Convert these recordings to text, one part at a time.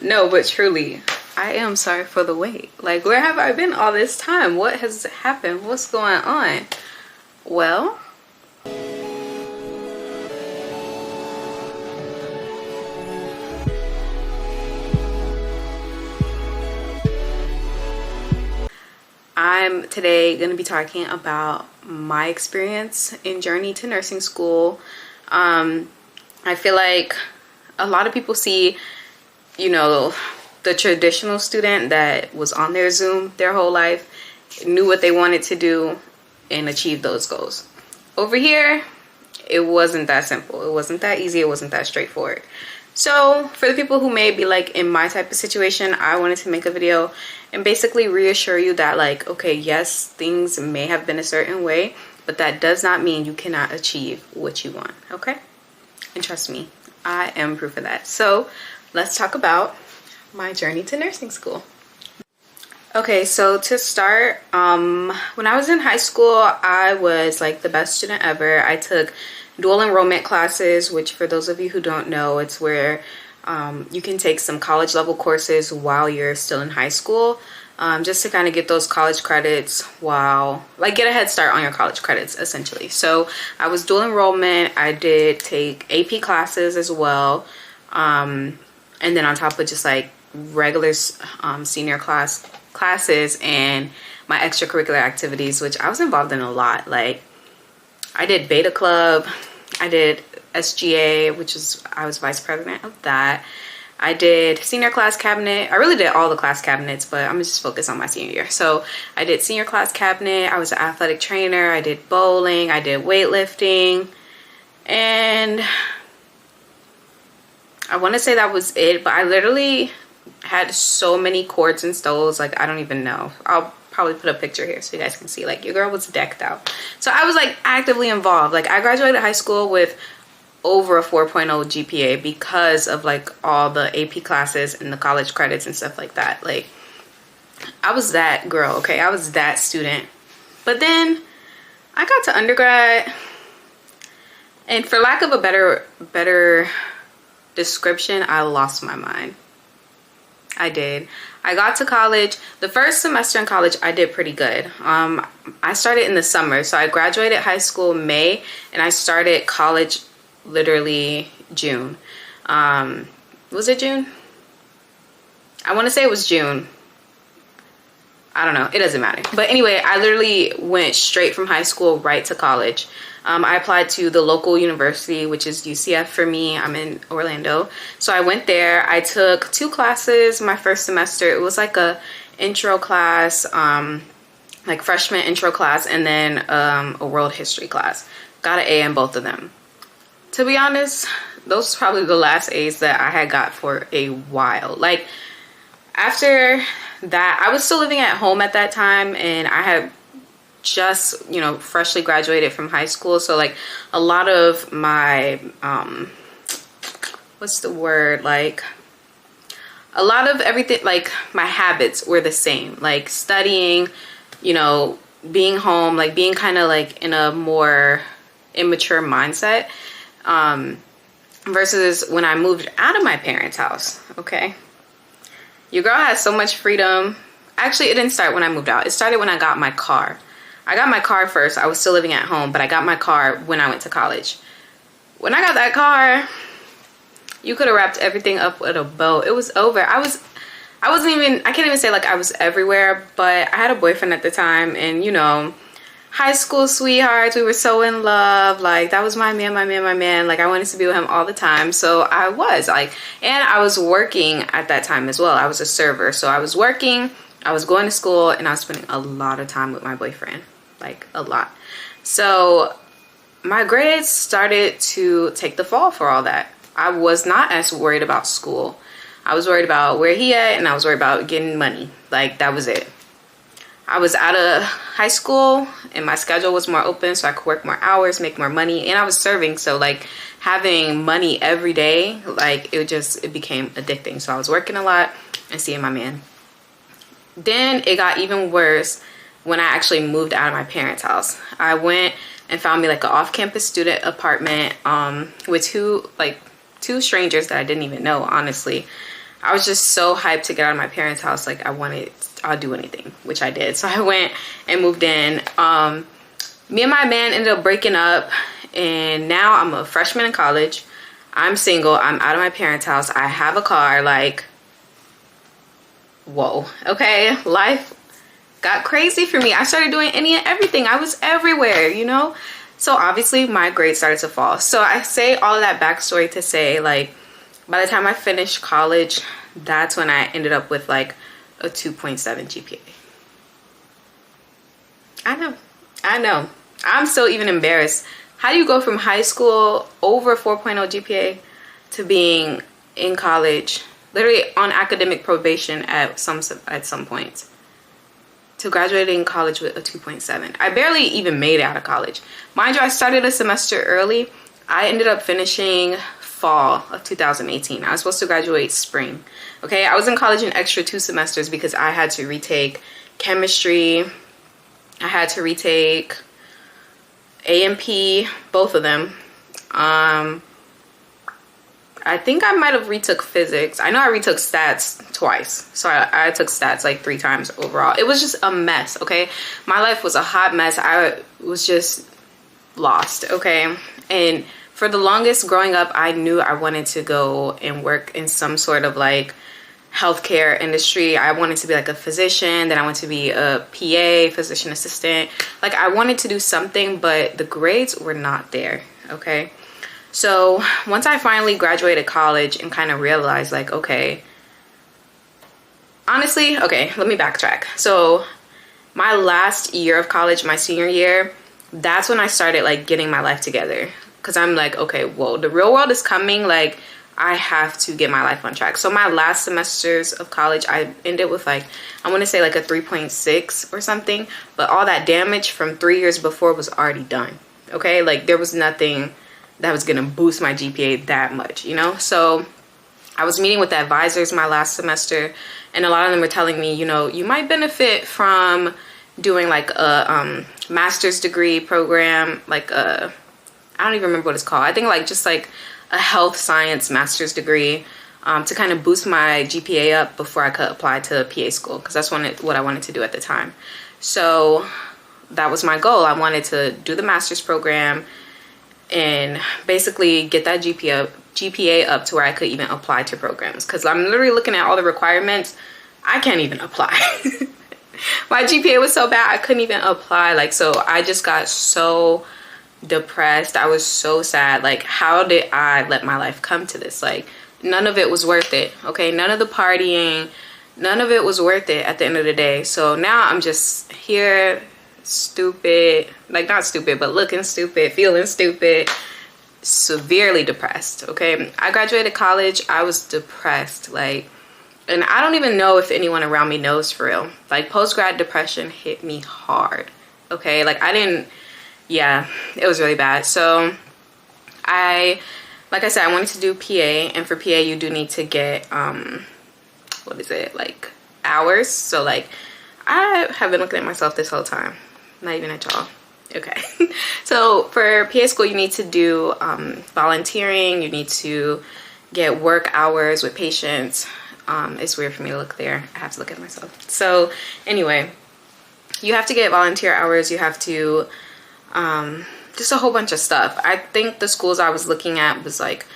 No, but truly, I am sorry for the wait. Like, where have I been all this time? What has happened? What's going on? Well, I'm today going to be talking about my experience in journey to nursing school. I feel like a lot of people see, you know, the traditional student that was on their Zoom their whole life, knew what they wanted to do, and achieved those goals. Over here, it wasn't that simple. It wasn't that easy. It wasn't that straightforward. So for the people who may be like in my type of situation, I wanted to make a video and basically reassure you that, like, okay, yes, things may have been a certain way, but that does not mean you cannot achieve what you want, okay? And trust me, I am proof of that. So let's talk about my journey to nursing school. Okay, so to start, when I was in high school, I was like the best student ever. I took dual enrollment classes, which for those of you who don't know, it's where you can take some college level courses while you're still in high school, just to kind of get those college credits while, like, get a head start on your college credits essentially. So I was dual enrollment. I did take AP classes as well. And then on top of just like regular senior classes and my extracurricular activities, which I was involved in a lot. Like, I did Beta Club, I did SGA, which is, I was vice president of that. I did senior class cabinet. I really did all the class cabinets, but I'm just focused on my senior year. So I did senior class cabinet. I was an athletic trainer. I did bowling. I did weightlifting. And I want to say that was it, but I literally had so many cords and stoles, like, I don't even know. I'll probably put a picture here so you guys can see. Like, your girl was decked out. So I was like actively involved. Like, I graduated high school with over a 4.0 GPA because of like all the AP classes and the college credits and stuff like that. Like, I was that girl, okay? I was that student. But then I got to undergrad, and for lack of a better description, I lost my mind. I did. I got to college. The first semester in college, I did pretty good. I started in the summer. So I graduated high school May, and I started college literally June. Was it June? I want to say it was June. I don't know. It doesn't matter. But anyway, I literally went straight from high school right to college. I applied to the local university, which is UCF for me. I'm in Orlando. So I went there. I took 2 classes my first semester. It was like a intro class, like freshman intro class, and then a world history class. Got an A in both of them. To be honest, those were probably the last A's that I had got for a while. Like, after that, I was still living at home at that time, and I had just, you know, freshly graduated from high school. So like a lot of my what's the word, like a lot of everything, like my habits were the same, like studying, you know, being home, like being kind of like in a more immature mindset, versus when I moved out of my parents' house. Okay, your girl has so much freedom. Actually, it didn't start when I moved out. It started when I got my car. I got my car first. I was still living at home, but I got my car when I went to college. When I got that car, you could have wrapped everything up with a bow. It was over. I can't even say like I was everywhere, but I had a boyfriend at the time, and, you know, high school sweethearts, we were so in love. Like, that was my man. Like, I wanted to be with him all the time. So I was like, and I was working at that time as well. I was a server. So I was working, I was going to school, and I was spending a lot of time with my boyfriend. Like, a lot. So my grades started to take the fall for all that. I was not as worried about school. I was worried about where he at, and I was worried about getting money. Like, that was it. I was out of high school, and my schedule was more open, so I could work more hours, make more money, and I was serving. So like, having money every day, like, it became addicting. So I was working a lot and seeing my man. Then it got even worse when I actually moved out of my parents' house. I went and found me like an off-campus student apartment with two strangers that I didn't even know, honestly. I was just so hyped to get out of my parents' house. Like I'll do anything, which I did. So I went and moved in. Me and my man ended up breaking up, and now I'm a freshman in college. I'm single. I'm out of my parents' house. I have a car. Like, whoa. Okay, life got crazy for me. I started doing any and everything. I was everywhere, you know? So obviously my grades started to fall. So I say all of that backstory to say, like, by the time I finished college, that's when I ended up with like a 2.7 GPA. I know. I'm still even embarrassed. How do you go from high school over 4.0 GPA to being in college, literally on academic probation at some points, to graduating college with a 2.7? I barely even made it out of college. Mind you, I started a semester early. I ended up finishing fall of 2018. I was supposed to graduate spring. Okay, I was in college an extra 2 semesters because I had to retake chemistry. I had to retake A&P, both of them. I think I might have retook physics. I know I retook stats twice. So I took stats like 3 times overall. It was just a mess, okay? My life was a hot mess. I was just lost, okay? And for the longest growing up, I knew I wanted to go and work in some sort of like healthcare industry. I wanted to be like a physician, then I wanted to be a PA, physician assistant. Like I wanted to do something, but the grades were not there, okay? So once I finally graduated college and kind of realized like, okay, honestly, okay, let me backtrack. So my last year of college, my senior year, that's when I started like getting my life together. Cause I'm like, okay, whoa, the real world is coming. Like I have to get my life on track. So my last semesters of college, I ended with like, I want to say like a 3.6 or something, but all that damage from 3 years before was already done. Okay. Like there was nothing that was going to boost my GPA that much, you know? So I was meeting with the advisors my last semester, and a lot of them were telling me, you know, you might benefit from doing like a master's degree program, like I don't even remember what it's called. I think like just like a health science master's degree to kind of boost my GPA up before I could apply to PA school, because that's what I wanted to do at the time. So that was my goal. I wanted to do the master's program and basically get that GPA up to where I could even apply to programs, because I'm literally looking at all the requirements. I can't even apply. My GPA was so bad I couldn't even apply. Like, so I just got so depressed. I was so sad. Like, how did I let my life come to this? Like, none of it was worth it. Okay, none of the partying, none of it was worth it at the end of the day. So now I'm just here, stupid, like not stupid, but looking stupid, feeling stupid, severely depressed. Okay, I graduated college, I was depressed, like, and I don't even know if anyone around me knows for real. Like, post-grad depression hit me hard. Okay, like yeah, it was really bad. So like I said, I wanted to do PA, and for PA you do need to get what is it, like hours. So like I have been looking at myself this whole time, not even at y'all. Okay. So for PA school you need to do volunteering, you need to get work hours with patients. It's weird for me to look there. I have to look at myself. So anyway, you have to get volunteer hours, you have to just a whole bunch of stuff. I think the schools I was looking at was like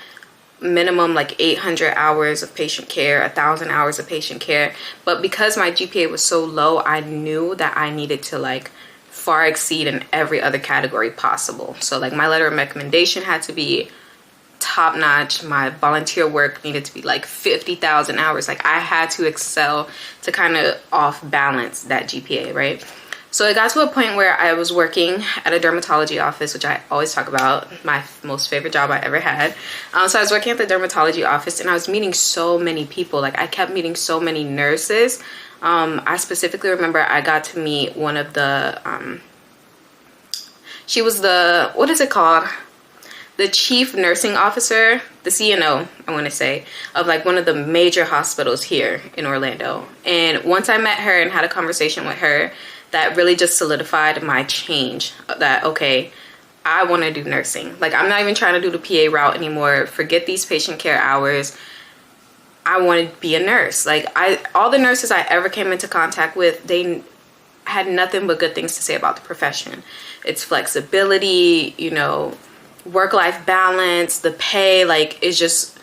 minimum like 800 hours of patient care, 1,000 hours of patient care. But because my GPA was so low, I knew that I needed to like far exceed in every other category possible. So like my letter of recommendation had to be top notch. My volunteer work needed to be like 50,000 hours. Like I had to excel to kind of off balance that GPA, right? So it got to a point where I was working at a dermatology office, which I always talk about, my most favorite job I ever had. So I was working at the dermatology office, and I was meeting so many people. Like I kept meeting so many nurses. I specifically remember I got to meet one of the, she was the, what is it called? The chief nursing officer, the CNO, I want to say, of like one of the major hospitals here in Orlando. And once I met her and had a conversation with her, that really just solidified my change, that, okay, I want to do nursing. Like, I'm not even trying to do the PA route anymore. Forget these patient care hours. I wanted to be a nurse. Like all the nurses I ever came into contact with, they had nothing but good things to say about the profession. Its flexibility, you know, work-life balance, the pay, like it's just,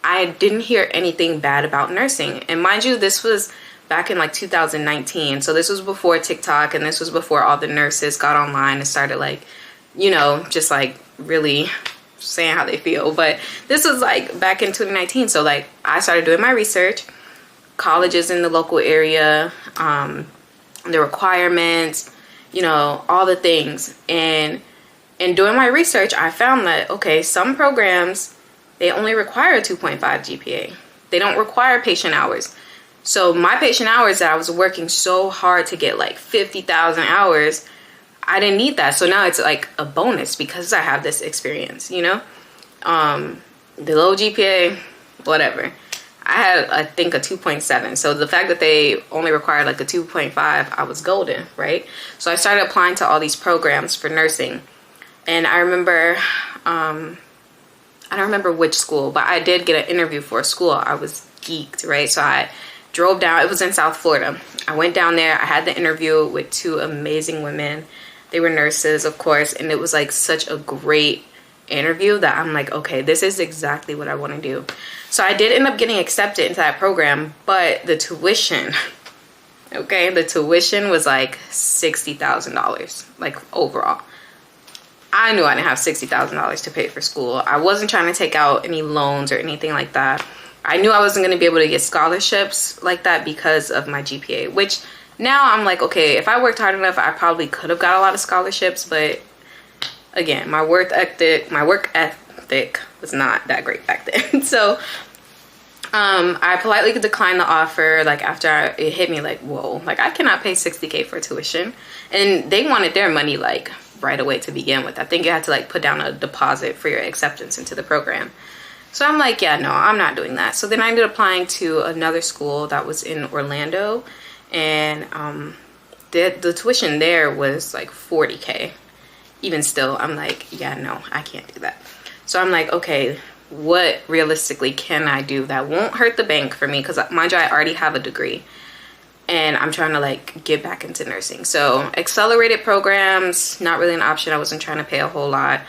I didn't hear anything bad about nursing. And mind you, this was back in like 2019. So this was before TikTok, and this was before all the nurses got online and started like, you know, just like really saying how they feel. But this was like back in 2019. So like I started doing my research, colleges in the local area, the requirements, you know, all the things. And in doing my research, I found that, okay, some programs, they only require a 2.5 GPA. They don't require patient hours. So my patient hours that I was working so hard to get like 50,000 hours, I didn't need that. So now it's like a bonus because I have this experience, you know? The low GPA, whatever. I had, I think, a 2.7. So the fact that they only required like a 2.5, I was golden, right? So I started applying to all these programs for nursing. And I remember, I don't remember which school, but I did get an interview for a school. I was geeked, right? So I drove down. It was in South Florida. I went down there. I had the interview with two amazing women. They were nurses, of course. And it was like such a great interview that I'm like, okay, this is exactly what I want to do. So I did end up getting accepted into that program, but the tuition, okay, the tuition was like $60,000, like overall. I knew I didn't have $60,000 to pay for school. I wasn't trying to take out any loans or anything like that. I knew I wasn't going to be able to get scholarships like that because of my GPA, which now I'm like, okay, if I worked hard enough, I probably could have got a lot of scholarships. But again, my work ethic was not that great back then. So I politely declined the offer. Like after it hit me like, whoa, like I cannot pay $60K for tuition. And they wanted their money like right away to begin with. I think you had to like put down a deposit for your acceptance into the program. So I'm like, yeah, no, I'm not doing that. So then I ended up applying to another school that was in Orlando, and the tuition there was like $40K. Even still, I'm like, yeah, no, I can't do that. So I'm like, okay, what realistically can I do that won't hurt the bank for me? Because mind you, I already have a degree. And I'm trying to like get back into nursing. So accelerated programs, not really an option. I wasn't trying to pay a whole lot.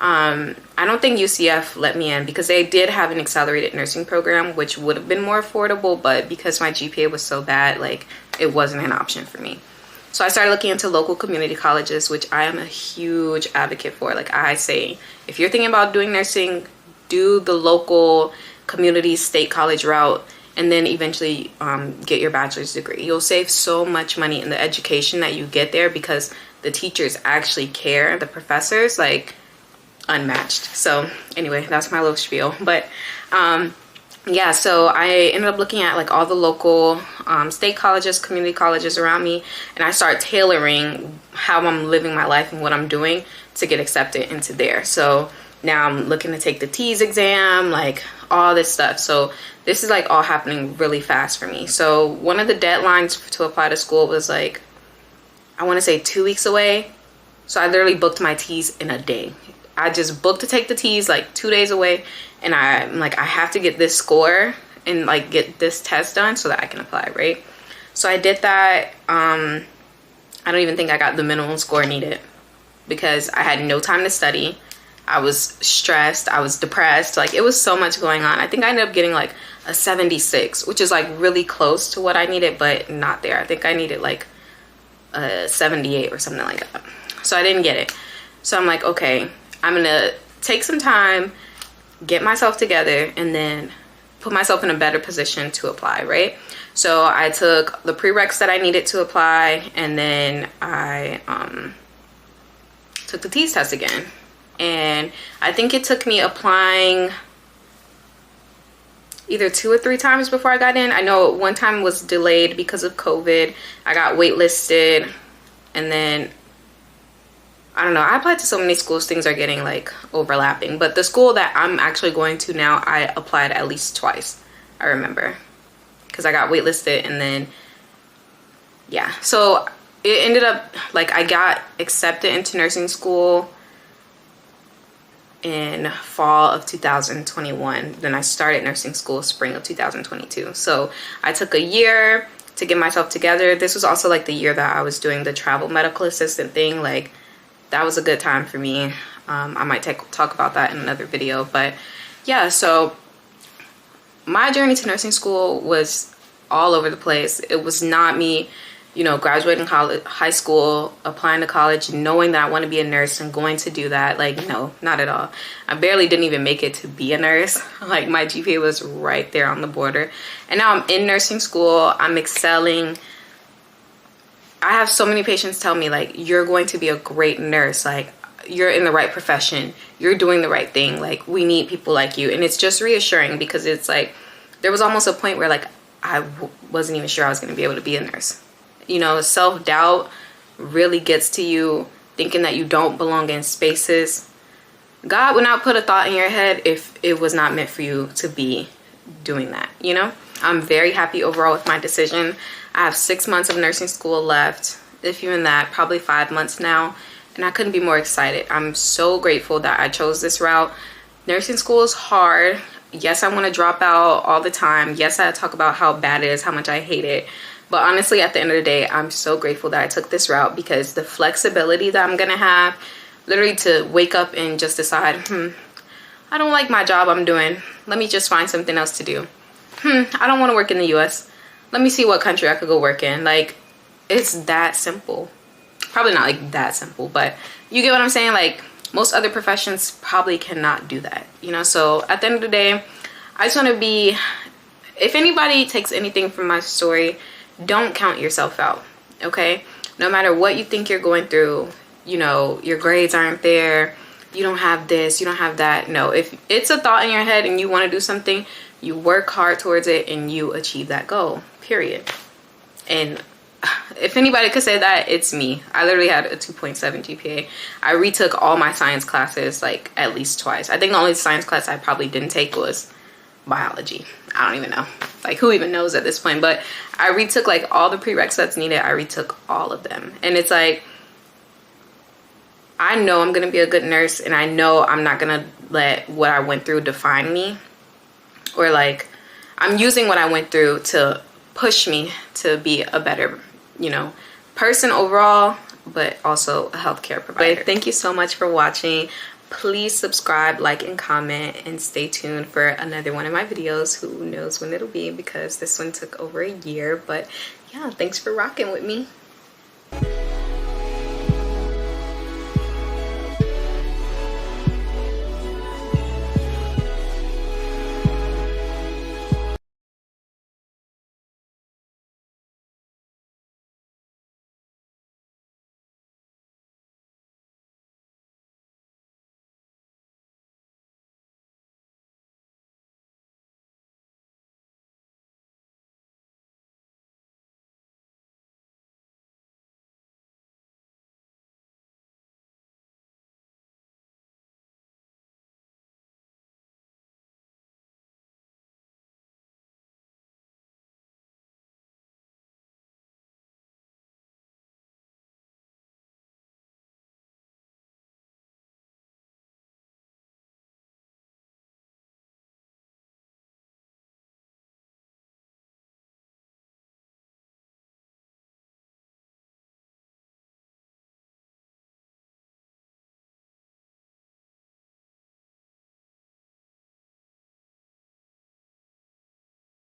I don't think UCF let me in because they did have an accelerated nursing program, which would have been more affordable. But because my GPA was so bad, like it wasn't an option for me. So I started looking into local community colleges, which I am a huge advocate for. Like I say, if you're thinking about doing nursing, do the local community state college route, and then eventually get your bachelor's degree. You'll save so much money in the education that you get there because the teachers actually care. The professors, like, unmatched. So anyway, that's my little spiel. But yeah, so I ended up looking at like all the local state colleges, community colleges around me, and I start tailoring how I'm living my life and what I'm doing to get accepted into there. So now I'm looking to take the TEAS exam, like all this stuff. So this is like all happening really fast for me. So one of the deadlines to apply to school was like, I want to say 2 weeks away. So I literally booked my TEAS in a day. I just booked to take the TEAS like 2 days away. And I'm like, I have to get this score and like get this test done so that I can apply, right? So I did that. I don't even think I got the minimum score needed because I had no time to study. I was stressed. I was depressed. Like it was so much going on. I think I ended up getting like a 76, which is like really close to what I needed, but not there. I think I needed like a 78 or something like that. So I didn't get it. So I'm like, okay, I'm going to take some time, get myself together, and then put myself in a better position to apply, right? So I took the prereqs that I needed to apply, and then I took the TEAS test again. And I think it took me applying either 2 or 3 times before I got in. I know one time was delayed because of COVID. I got waitlisted, and then I don't know. I applied to so many schools, things are getting like overlapping. But the school that I'm actually going to now, I applied at least twice, I remember. Because I got waitlisted, and then, yeah. So it ended up, like, I got accepted into nursing school in fall of 2021. Then I started nursing school spring of 2022. So I took a year to get myself together. This was also like the year that I was doing the travel medical assistant thing. Like, that was a good time for me. I might talk about that in another video. But yeah, so my journey to nursing school was all over the place. It was not me, you know, graduating high school, applying to college, knowing that I want to be a nurse and going to do that. Like, no, not at all. I barely didn't even make it to be a nurse. Like, my GPA was right there on the border. And now I'm in nursing school. I'm excelling. I have so many patients tell me, like, you're going to be a great nurse. Like, you're in the right profession. You're doing the right thing. Like, we need people like you. And it's just reassuring, because it's like, there was almost a point where, like, I wasn't even sure I was going to be able to be a nurse. You know, self-doubt really gets to you, thinking that you don't belong in spaces. God would not put a thought in your head if it was not meant for you to be doing that, you know? I'm very happy overall with my decision. I have 6 months of nursing school left, if even that, probably 5 months now, and I couldn't be more excited. I'm so grateful that I chose this route. Nursing school is hard. Yes, I want to drop out all the time. Yes, I talk about how bad it is, how much I hate it. But honestly, at the end of the day, I'm so grateful that I took this route, because the flexibility that I'm going to have, literally to wake up and just decide, I don't like my job I'm doing. Let me just find something else to do. I don't want to work in the US. Let me see what country I could go work in. Like, it's that simple. Probably not like that simple, but you get what I'm saying? Like, most other professions probably cannot do that, you know? So at the end of the day, I just want to be, if anybody takes anything from my story, don't count yourself out, okay? No matter what you think you're going through, you know, your grades aren't there, you don't have this, you don't have that. No, if it's a thought in your head and you want to do something, you work hard towards it and you achieve that goal, period. And if anybody could say that, it's me. I literally had a 2.7 GPA. I retook all my science classes like at least twice. I think the only science class I probably didn't take was biology. I don't even know. Like, who even knows at this point? But I retook like all the prereqs that's needed. I retook all of them. And it's like, I know I'm going to be a good nurse, and I know I'm not going to let what I went through define me. Or like, I'm using what I went through to push me to be a better, you know, person overall, but also a healthcare provider. But thank you so much for watching. Please subscribe, like, and comment, and stay tuned for another one of my videos. Who knows when it'll be, because this one took over a year. But yeah, thanks for rocking with me.